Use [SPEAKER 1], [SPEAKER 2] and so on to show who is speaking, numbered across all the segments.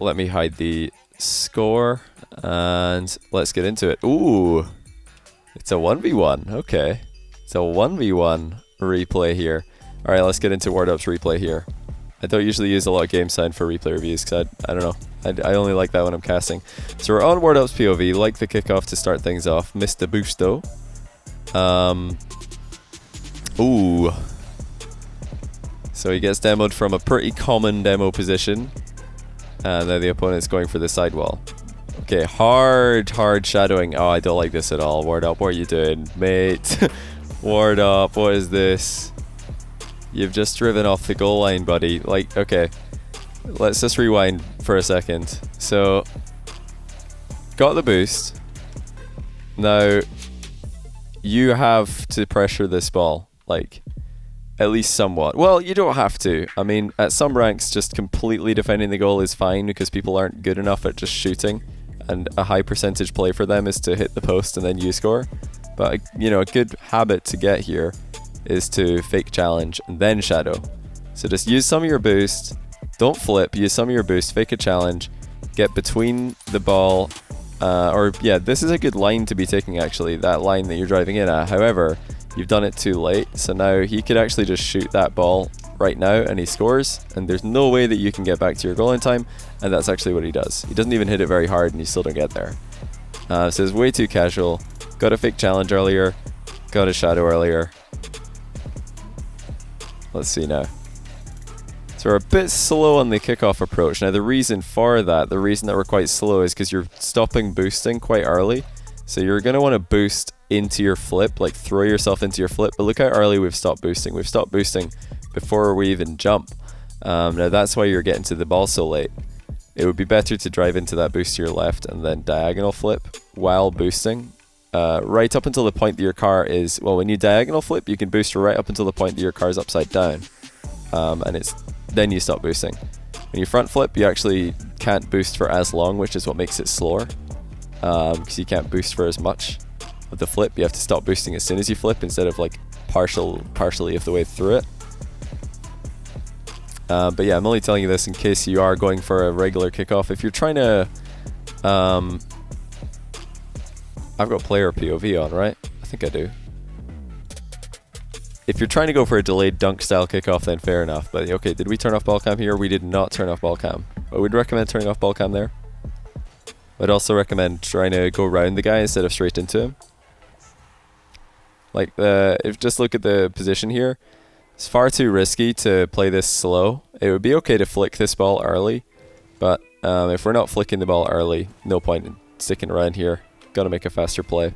[SPEAKER 1] let me hide the score, and let's get into it. Ooh, it's a 1v1. Okay, it's a 1v1 replay here. All right, let's get into Ward Up's replay here. I don't usually use a lot of game sign for replay reviews because I don't know. I only like that when I'm casting. So we're on Ward Up's POV. Like the kickoff to start things off. Missed the boost though. Ooh. So he gets demoed from a pretty common demo position. And now the opponent's going for the sidewall. Okay, hard shadowing. Oh, I don't like this at all. Ward Up, what are you doing, mate? Ward Up, what is this? You've just driven off the goal line, buddy. Like, okay. Let's just rewind for a second. So, got the boost. Now, you have to pressure this ball. Like, at least somewhat. Well, you don't have to. I mean, at some ranks, just completely defending the goal is fine because people aren't good enough at just shooting. And a high percentage play for them is to hit the post and then you score. But, you know, a good habit to get here is to fake challenge and then shadow. So just use some of your boost. Don't flip. Use some of your boost. Fake a challenge. Get between the ball. Yeah, this is a good line to be taking, actually. That line that you're driving in at. However, you've done it too late. So now he could actually just shoot that ball right now and he scores. And there's no way that you can get back to your goal in time. And that's actually what he does. He doesn't even hit it very hard and you still don't get there. So it's way too casual. Got a fake challenge earlier. Got a shadow earlier. Let's see now. So we're a bit slow on the kickoff approach. Now the reason for that, the reason that we're quite slow is because you're stopping boosting quite early. So you're going to want to boost into your flip, like throw yourself into your flip. But look how early we've stopped boosting. We've stopped boosting before we even jump. Now that's why you're getting to the ball so late. It would be better to drive into that boost to your left and then diagonal flip while boosting. Right up until the point that your car is, well, when you diagonal flip, you can boost right up until the point that your car's upside down. And then you stop boosting. When you front flip, you actually can't boost for as long, which is what makes it slower. Because you can't boost for as much of the flip. You have to stop boosting as soon as you flip instead of like partially of the way through it. But yeah, I'm only telling you this in case you are going for a regular kickoff. If you're trying to... I've got player POV on, right? I think I do. If you're trying to go for a delayed dunk style kickoff, then fair enough. But okay, did we turn off ball cam here? We did not turn off ball cam. I would recommend turning off ball cam there. I'd also recommend trying to go around the guy instead of straight into him. Like, if just look at the position here. It's far too risky to play this slow. It would be okay to flick this ball early. But if we're not flicking the ball early, no point in sticking around here. Gotta make a faster play.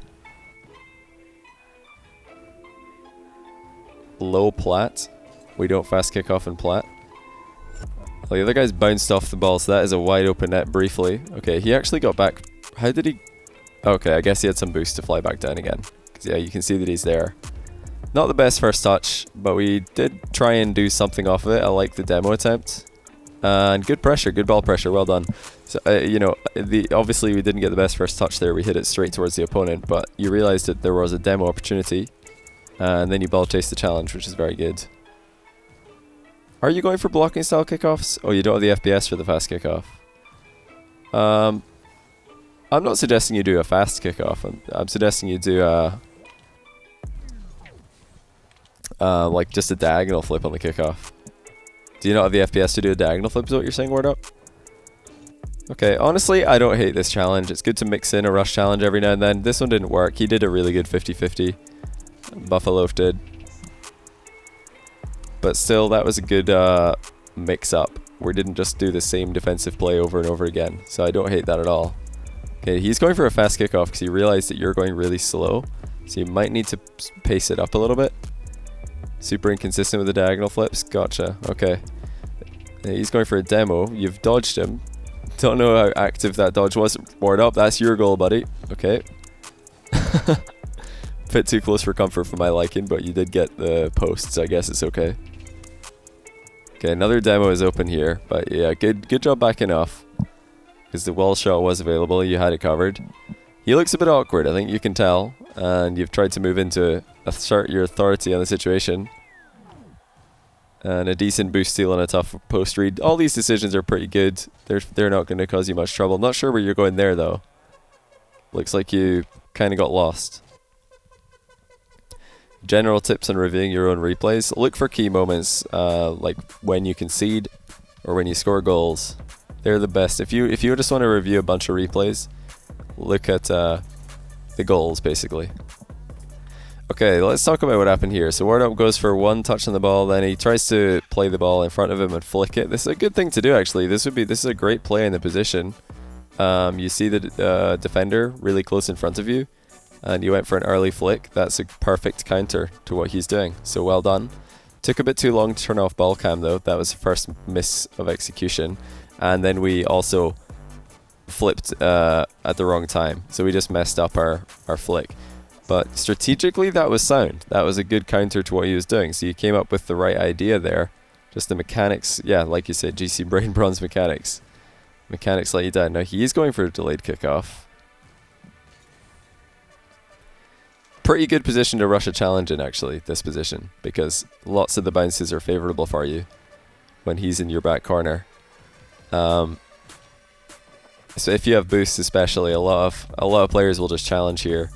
[SPEAKER 1] Low plat. We don't fast kick off in plat. Well, the other guy's bounced off the ball, so that is a wide open net briefly. Okay, he actually got back. How did he? Okay, I guess he had some boost to fly back down again. Because yeah, you can see that he's there. Not the best first touch, but we did try and do something off of it. I like the demo attempt. And good pressure, good ball pressure, well done. So, you know, obviously we didn't get the best first touch there. We hit it straight towards the opponent, but you realized that there was a demo opportunity. And then you ball chase the challenge, which is very good. Are you going for blocking style kickoffs? Oh, you don't have the FPS for the fast kickoff. I'm not suggesting you do a fast kickoff. I'm suggesting you do like just a diagonal flip on the kickoff. Do you not have the FPS to do a diagonal flip is what you're saying, Ward Up? Okay, honestly, I don't hate this challenge. It's good to mix in a rush challenge every now and then. This one didn't work. He did a really good 50-50. Buffalo did. But still, that was a good mix-up. We didn't just do the same defensive play over and over again. So I don't hate that at all. Okay, he's going for a fast kickoff because he realized that you're going really slow. So you might need to pace it up a little bit. Super inconsistent with the diagonal flips. Gotcha. Okay. He's going for a demo. You've dodged him. Don't know how active that dodge was. Ward Up. That's your goal, buddy. Okay. Bit too close for comfort for my liking, but you did get the post, so I guess it's okay. Okay, another demo is open here, but yeah, good job backing off. Because the wall shot was available, you had it covered. He looks a bit awkward, I think you can tell, and you've tried to move into assert your authority on the situation. and a decent boost steal on a tough post read. All these decisions are pretty good. They're not going to cause you much trouble. Not sure where you're going there though. Looks like you kind of got lost. General tips on reviewing your own replays. Look for key moments, like when you concede or when you score goals. They're the best. If you just want to review a bunch of replays, look at the goals basically. Okay, let's talk about what happened here. So Wardup goes for one touch on the ball, then he tries to play the ball in front of him and flick it. This is a good thing to do actually. This is a great play in the position. You see the defender really close in front of you, and you went for an early flick. That's a perfect counter to what he's doing. So well done. Took a bit too long to turn off ball cam though. That was the first miss of execution. And then we also flipped at the wrong time. So we just messed up our flick. But strategically that was sound. That was a good counter to what he was doing. So you came up with the right idea there. Just the mechanics, yeah, like you said, GC Brain Bronze mechanics. Mechanics let you down. Now he is going for a delayed kickoff. Pretty good position to rush a challenge in actually, this position, because lots of the bounces are favourable for you when he's in your back corner. So if you have boosts especially, a lot of players will just challenge here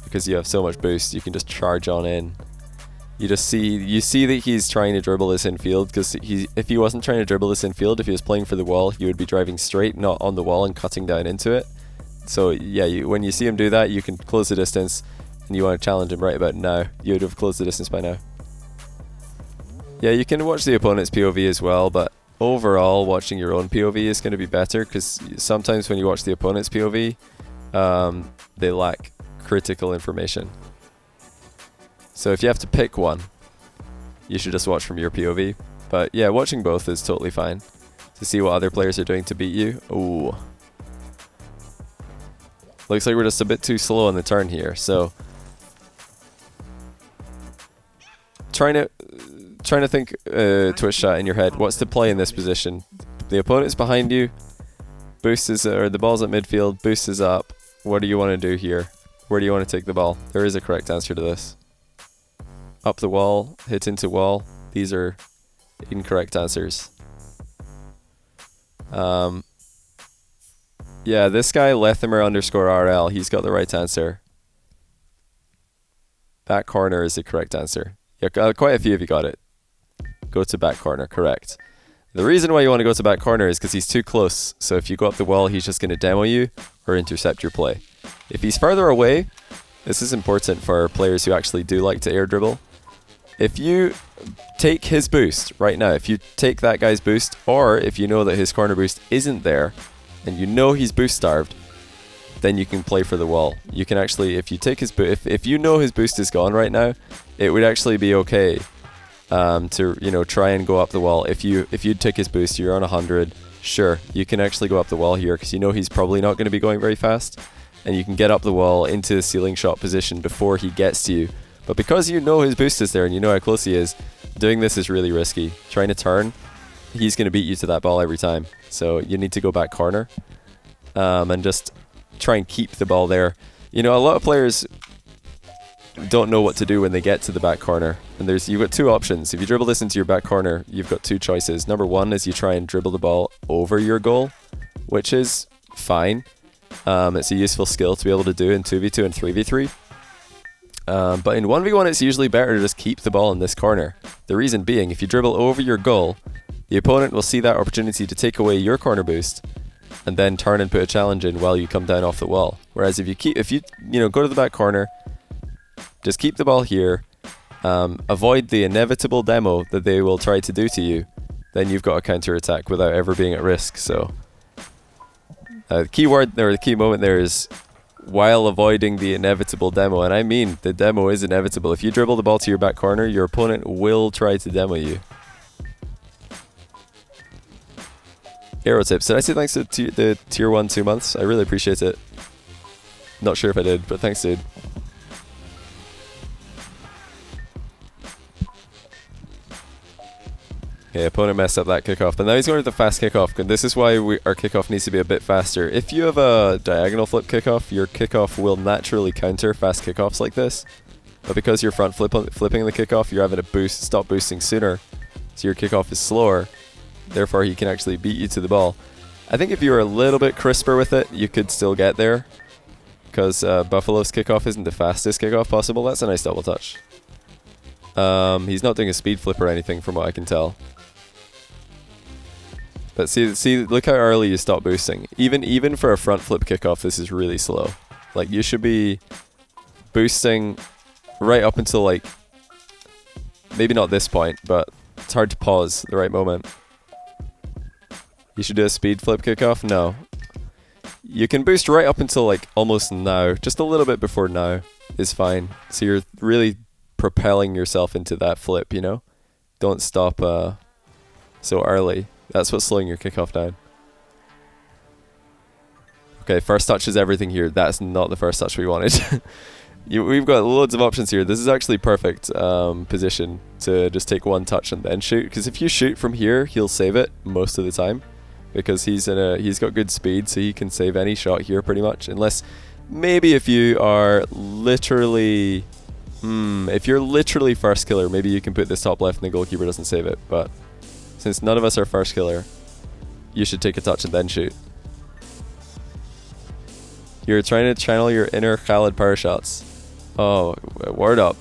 [SPEAKER 1] because you have so much boost. You can just charge on in. You see that he's trying to dribble this infield, because if he wasn't trying to dribble this infield, if he was playing for the wall, he would be driving straight, not on the wall and cutting down into it. So yeah, when you see him do that, you can close the distance, and you want to challenge him right about now. You would have closed the distance by now. Yeah, you can watch the opponent's POV as well, but overall, watching your own POV is going to be better, because sometimes when you watch the opponent's POV, they lack critical information. So if you have to pick one, you should just watch from your POV. But yeah, watching both is totally fine to see what other players are doing to beat you. Ooh. Looks like we're just a bit too slow on the turn here. So trying to think twitch chat in your head. What's the play in this position? The opponent's behind you. Boost is, or the ball's at midfield. Boost is up. What do you want to do here? Where do you want to take the ball? There is a correct answer to this. Up the wall, hit into wall. These are incorrect answers. Yeah, this guy, Lethimer_RL, he's got the right answer. Back corner is the correct answer. Yeah, quite a few of you got it. Go to back corner, correct. The reason why you want to go to back corner is because he's too close. So if you go up the wall, he's just going to demo you or intercept your play. If he's further away, this is important for players who actually do like to air dribble. If you take his boost right now, if you take that guy's boost, or if you know that his corner boost isn't there, and you know he's boost starved, then you can play for the wall. You can actually, if you take his boost, if you know his boost is gone right now, it would actually be okay to try and go up the wall. If you take his boost, you're on 100. Sure, you can actually go up the wall here because you know he's probably not going to be going very fast, and you can get up the wall into the ceiling shot position before he gets to you. But because you know his boost is there and you know how close he is, doing this is really risky. Trying to turn, he's going to beat you to that ball every time. So you need to go back corner and just try and keep the ball there. You know, a lot of players don't know what to do when they get to the back corner. And you've got two options. If you dribble this into your back corner, you've got two choices. Number one is you try and dribble the ball over your goal, which is fine. It's a useful skill to be able to do in 2v2 and 3v3. But in 1v1, it's usually better to just keep the ball in this corner. The reason being, if you dribble over your goal, the opponent will see that opportunity to take away your corner boost and then turn and put a challenge in while you come down off the wall. Whereas if you go to the back corner, just keep the ball here, avoid the inevitable demo that they will try to do to you, then you've got a counter attack without ever being at risk. So the key word there, the key moment there is while avoiding the inevitable demo. And I mean, the demo is inevitable. If you dribble the ball to your back corner, your opponent will try to demo you. Aero tips. Did I say thanks to the tier 1 2 months? I really appreciate it. Not sure if I did, but thanks, dude. Okay, opponent messed up that kickoff, but now he's going to the fast kickoff. And this is why our kickoff needs to be a bit faster. If you have a diagonal flip kickoff, your kickoff will naturally counter fast kickoffs like this. But because you're front flipping the kickoff, you're having to stop boosting sooner. so your kickoff is slower. Therefore, he can actually beat you to the ball. I think if you were a little bit crisper with it, you could still get there, because Buffalo's kickoff isn't the fastest kickoff possible. That's a nice double touch. He's not doing a speed flip or anything from what I can tell. But see, look how early you stop boosting. Even for a front flip kickoff, this is really slow. Like, you should be boosting right up until, like, maybe not this point, but it's hard to pause the right moment. You should do a speed flip kickoff? No. You can boost right up until, like, almost now. Just a little bit before now is fine. So you're really propelling yourself into that flip, you know? Don't stop so early. That's what's slowing your kickoff down. Okay, first touch is everything here. That's not the first touch we wanted. We've got loads of options here. This is actually perfect position to just take one touch and then shoot. Because if you shoot from here, he'll save it most of the time. Because he's got good speed, so he can save any shot here pretty much. Unless, maybe if you are literally... if you're literally first killer, maybe you can put this top left and the goalkeeper doesn't save it. But since none of us are first killer, you should take a touch and then shoot. You're trying to channel your inner Khalid power shots. Oh, word up.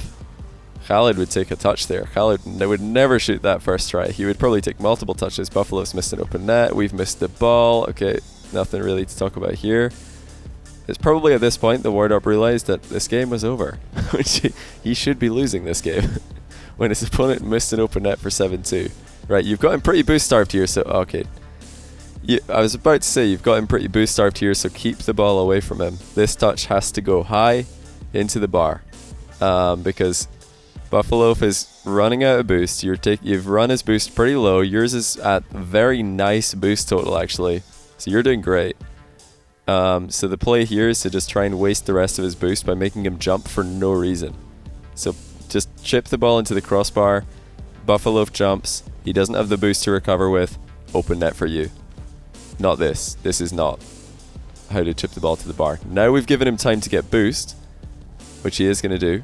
[SPEAKER 1] Khalid would take a touch there. Khalid would never shoot that first try. He would probably take multiple touches. Buffalo's missed an open net. We've missed the ball. Okay, nothing really to talk about here. It's probably at this point the word up realized that this game was over. He should be losing this game when his opponent missed an open net for 7-2. Right, you've got him pretty boost starved here, so okay. I was about to say you've got him pretty boost starved here, so keep the ball away from him. This touch has to go high into the bar, because Buffalo is running out of boost. You've run his boost pretty low. Yours is at very nice boost total actually, so you're doing great. So the play here is to just try and waste the rest of his boost by making him jump for no reason. So just chip the ball into the crossbar. Buffalo jumps. He doesn't have the boost to recover with. Open net for you. Not this. This is not how to chip the ball to the bar. Now we've given him time to get boost, which he is going to do.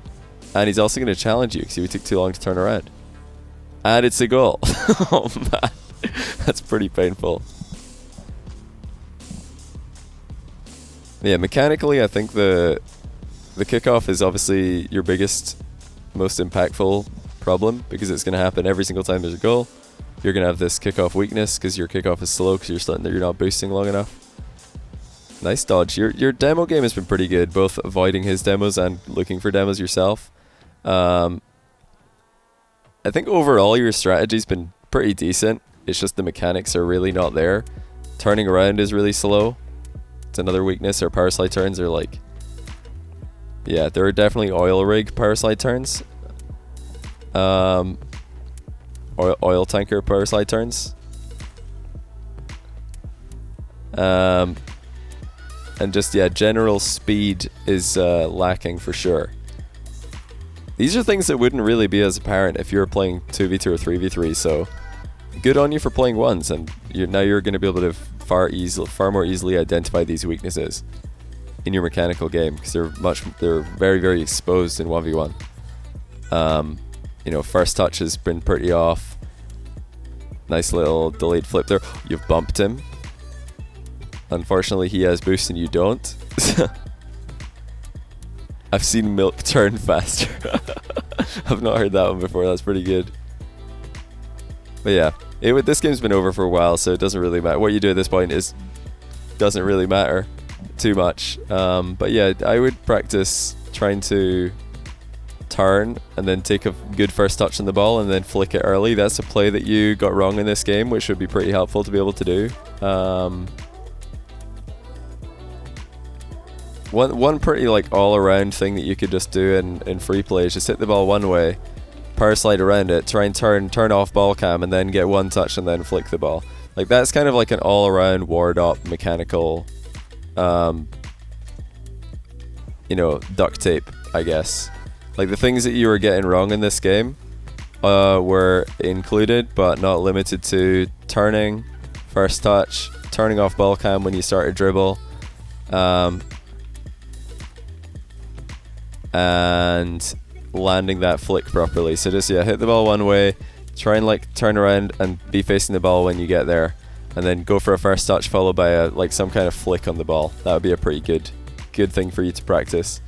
[SPEAKER 1] And he's also going to challenge you because he took too long to turn around. And it's a goal. Oh man, that's pretty painful. Yeah, mechanically I think the kickoff is obviously your biggest, most impactful problem, because it's going to happen every single time there's a goal. You're going to have this kickoff weakness because your kickoff is slow because you're not boosting long enough. Nice dodge. Your demo game has been pretty good, both avoiding his demos and looking for demos yourself. I think overall your strategy's been pretty decent. It's just the mechanics are really not there. Turning around is really slow. It's another weakness. Our power slide turns are like... Yeah, there are definitely oil rig power slide turns. Oil tanker power slide turns. And just, yeah, general speed is lacking for sure. These are things that wouldn't really be as apparent if you were playing 2v2 or 3v3, so good on you for playing ones, and now you're going to be able to far more easily identify these weaknesses in your mechanical game, because they're very, very exposed in 1v1. You know, first touch has been pretty off. Nice little delayed flip there. You've bumped him. Unfortunately, he has boost and you don't. I've seen milk turn faster. I've not heard that one before. That's pretty good. But yeah, this game's been over for a while, so it doesn't really matter. What you do at this point doesn't really matter too much. But yeah, I would practice trying to turn and then take a good first touch on the ball and then flick it early. That's a play that you got wrong in this game, which would be pretty helpful to be able to do. One pretty like all-around thing that you could just do in free play is just hit the ball one way, power slide around it, try and turn off ball cam, and then get one touch and then flick the ball. Like, that's kind of like an all-around ward up mechanical, you know, duct tape, I guess. Like, the things that you were getting wrong in this game were included but not limited to turning, first touch, turning off ball cam when you start a dribble, and landing that flick properly. So just, yeah, hit the ball one way, Try and like turn around and be facing the ball when you get there, and then go for a first touch followed by a like some kind of flick on the ball. That would be a pretty good thing for you to practice.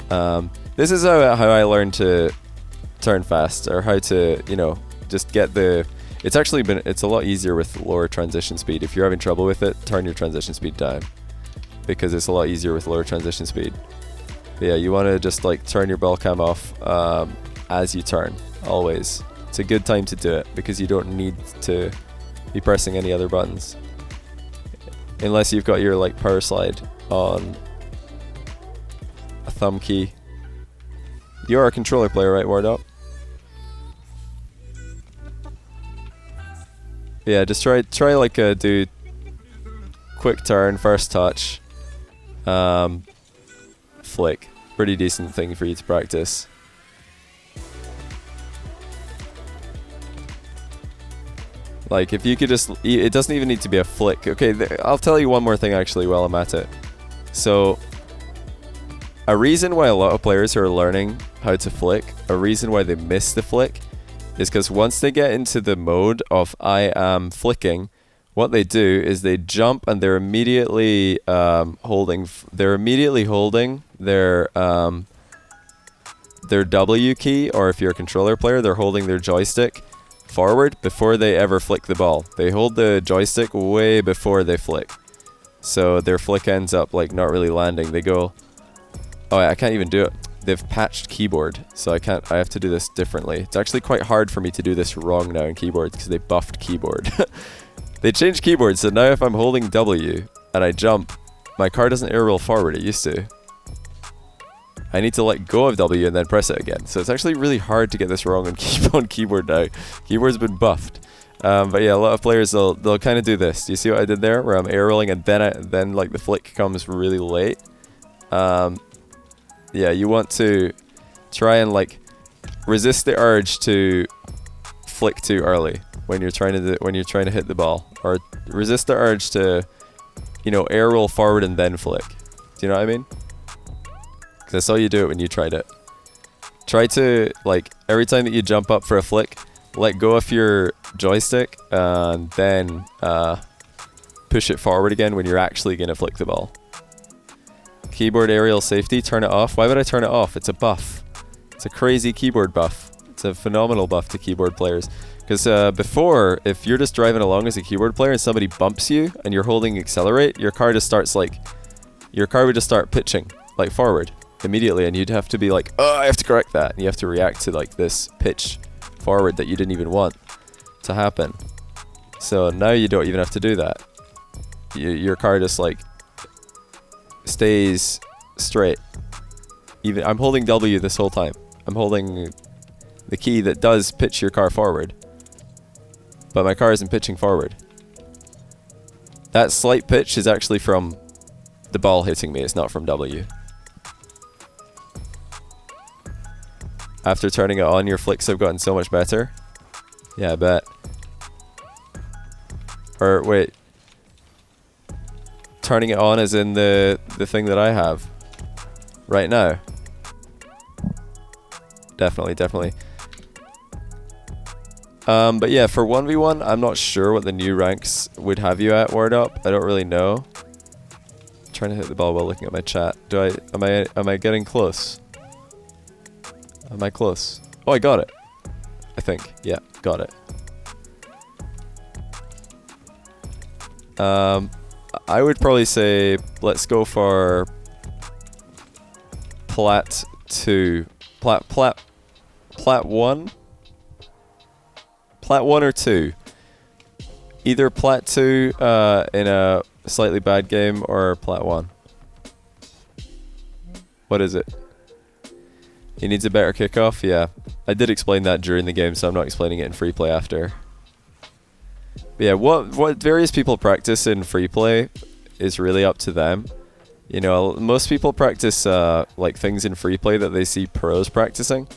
[SPEAKER 1] This is how I learned to turn fast, or how to, you know, just get the. It's a lot easier with lower transition speed. If you're having trouble with it, turn your transition speed down, because it's a lot easier with lower transition speed. But yeah, you want to just like turn your ball cam off as you turn, always. It's a good time to do it because you don't need to be pressing any other buttons, unless you've got your like power slide on a thumb key. You're a controller player, right, Ward Up? Yeah, just try like do quick turn, first touch, flick. Pretty decent thing for you to practice. Like if you could just, it doesn't even need to be a flick. Okay, I'll tell you one more thing actually while I'm at it. So a reason why a lot of players who are learning how to flick, a reason why they miss the flick, is because once they get into the mode of I am flicking, what they do is they jump and they're immediately holding their W key, or if you're a controller player, they're holding their joystick forward before they ever flick the ball. They hold the joystick way before they flick, so their flick ends up like not really landing. They go, oh, I can't even do it. They've patched keyboard, so I have to do this differently. It's actually quite hard for me to do this wrong now in keyboard because they buffed keyboard. They changed keyboard, so now if I'm holding W and I jump, my car doesn't air roll forward. It used to. I need to let go of W and then press it again. So it's actually really hard to get this wrong on keyboard now. Keyboard's been buffed. But yeah, a lot of players, they'll kind of do this. Do you see what I did there? Where I'm air rolling and then like the flick comes really late. Yeah, you want to try and like resist the urge to flick too early when you're trying to hit the ball, or resist the urge to, you know, air roll forward and then flick. Do you know what I mean? Because I saw you do it when you tried it. Try to, like, every time that you jump up for a flick, let go of your joystick and then push it forward again when you're actually going to flick the ball. Keyboard aerial safety, turn it off. Why would I turn it off? It's a buff. It's a crazy keyboard buff. It's a phenomenal buff to keyboard players. Because before, if you're just driving along as a keyboard player and somebody bumps you and you're holding accelerate, your car would just start pitching like forward immediately, and you'd have to be like, oh, I have to correct that, and you have to react to like this pitch forward that you didn't even want to happen. So now you don't even have to do that. Your car just like stays straight. Even I'm holding W this whole time. I'm holding the key that does pitch your car forward, but my car isn't pitching forward. That slight pitch is actually from the ball hitting me. It's not from W. After turning it on, your flicks have gotten so much better. Yeah, I bet. Or wait, turning it on as in the thing that I have right now. Definitely. But yeah, for 1v1, I'm not sure what the new ranks would have you at, Word Up. I don't really know. I'm trying to hit the ball while looking at my chat. Am I getting close? Am I close? Oh, I got it. I think. Yeah, got it. I would probably say let's go for Plat 2. Plat 1? Plat 1 or 2. Either Plat 2 in a slightly bad game, or Plat 1. What is it? He needs a better kickoff? Yeah. I did explain that during the game, so I'm not explaining it in free play after. But yeah, what various people practice in free play is really up to them. You know, most people practice like things in free play that they see pros practicing.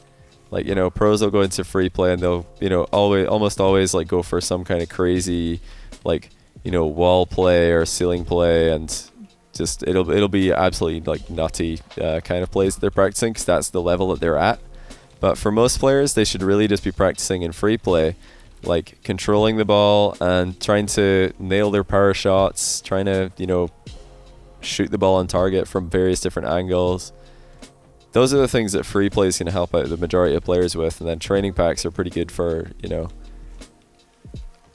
[SPEAKER 1] Like, you know, pros will go into free play and they'll, you know, almost always like go for some kind of crazy, like, you know, wall play or ceiling play, and just it'll be absolutely like nutty kind of plays that they're practicing, because that's the level that they're at. But for most players, they should really just be practicing in free play, like controlling the ball and trying to nail their power shots, trying to, you know, shoot the ball on target from various different angles. Those are the things that free play is going to help out the majority of players with, and then training packs are pretty good for, you know,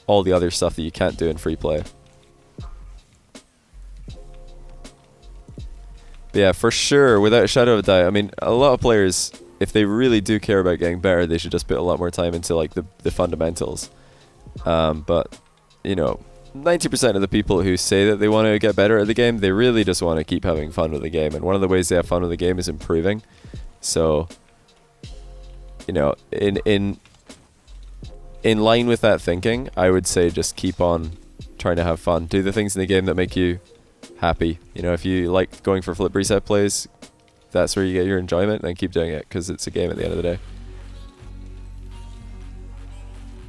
[SPEAKER 1] all the other stuff that you can't do in free play. But yeah, for sure, without a shadow of a doubt, I mean, a lot of players, if they really do care about getting better, they should just put a lot more time into like the fundamentals. But, you know, 90% of the people who say that they want to get better at the game, they really just want to keep having fun with the game. And one of the ways they have fun with the game is improving. So, you know, in line with that thinking, I would say just keep on trying to have fun. Do the things in the game that make you happy. You know, if you like going for flip reset plays, that's where you get your enjoyment, then keep doing it, because it's a game at the end of the day.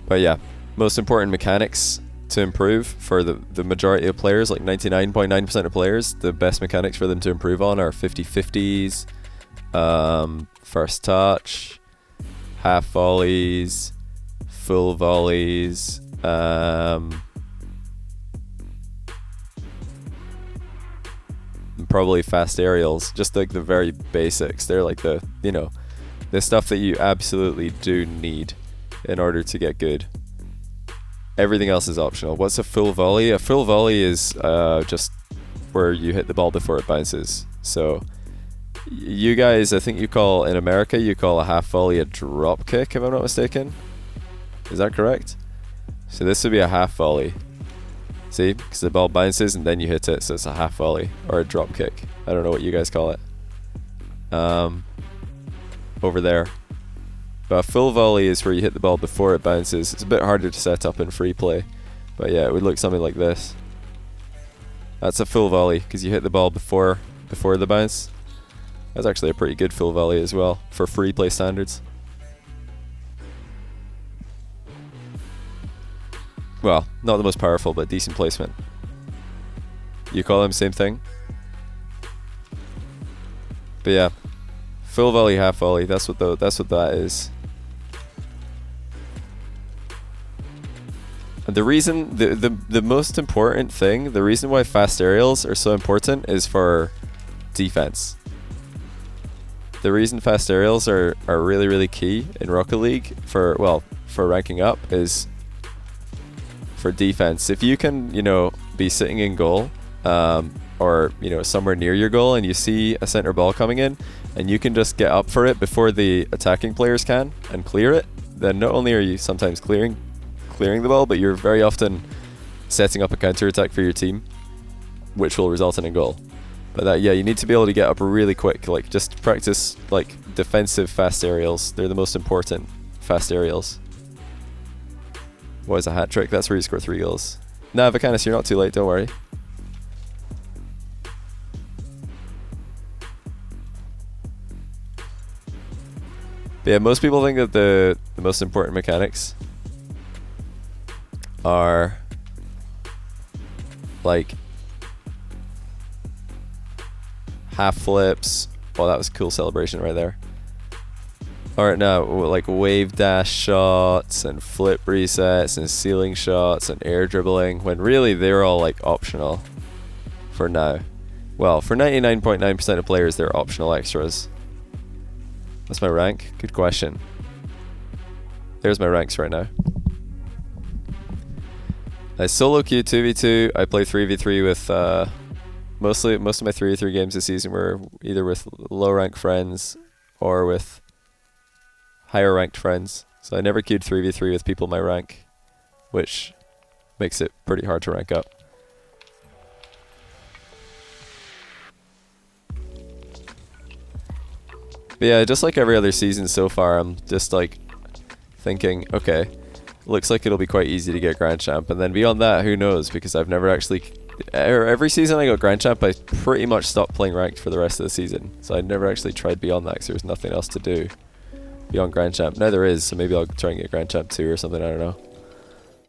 [SPEAKER 1] But yeah, most important mechanics to improve for the majority of players, like 99.9% of players, the best mechanics for them to improve on are 50-50s, first touch, half volleys, full volleys, probably fast aerials, just like the very basics. They're like the, you know, the stuff that you absolutely do need in order to get good. Everything else is optional. What's a full volley? A full volley is just where you hit the ball before it bounces. So you guys, I think you call, in America, you call a half volley a drop kick, if I'm not mistaken. Is that correct? So this would be a half volley. See, because the ball bounces and then you hit it, so it's a half volley or a drop kick. I don't know what you guys call it. Over there. But a full volley is where you hit the ball before it bounces. It's a bit harder to set up in free play, but yeah, it would look something like this. That's a full volley because you hit the ball before the bounce. That's actually a pretty good full volley as well for free play standards. Well, not the most powerful, but decent placement. You call them same thing? But yeah, full volley, half volley. That's what that is. And the reason, the most important thing, the reason why fast aerials are so important is for defense. The reason fast aerials are really, really key in Rocket League for ranking up is for defense. If you can, you know, be sitting in goal, or, you know, somewhere near your goal, and you see a center ball coming in, and you can just get up for it before the attacking players can and clear it, then not only are you sometimes clearing the ball, but you're very often setting up a counter attack for your team, which will result in a goal. But that, yeah, you need to be able to get up really quick. Like, just practice like defensive fast aerials. They're the most important fast aerials. What is a hat trick? That's where you score 3 goals. Nah, Vacanis, you're not too late, don't worry. But yeah, most people think that the most important mechanics are like half flips. Oh, that was a cool celebration right there. Or no, like wave dash shots and flip resets and ceiling shots and air dribbling, when really they're all like optional for now. Well, for 99.9% of players, they're optional extras. What's my rank? Good question. There's my ranks right now. I solo queue 2v2. I play 3v3 with most of my 3v3 games this season were either with low rank friends or with higher ranked friends. So I never queued 3v3 with people my rank, which makes it pretty hard to rank up. But yeah, just like every other season so far, I'm just like thinking, okay, looks like it'll be quite easy to get Grand Champ, and then beyond that, who knows, because I've never actually, every season I got Grand Champ, I pretty much stopped playing ranked for the rest of the season, so I never actually tried beyond that because there was nothing else to do beyond Grand Champ. Now there is, so maybe I'll try and get Grand Champ 2 or something, I don't know.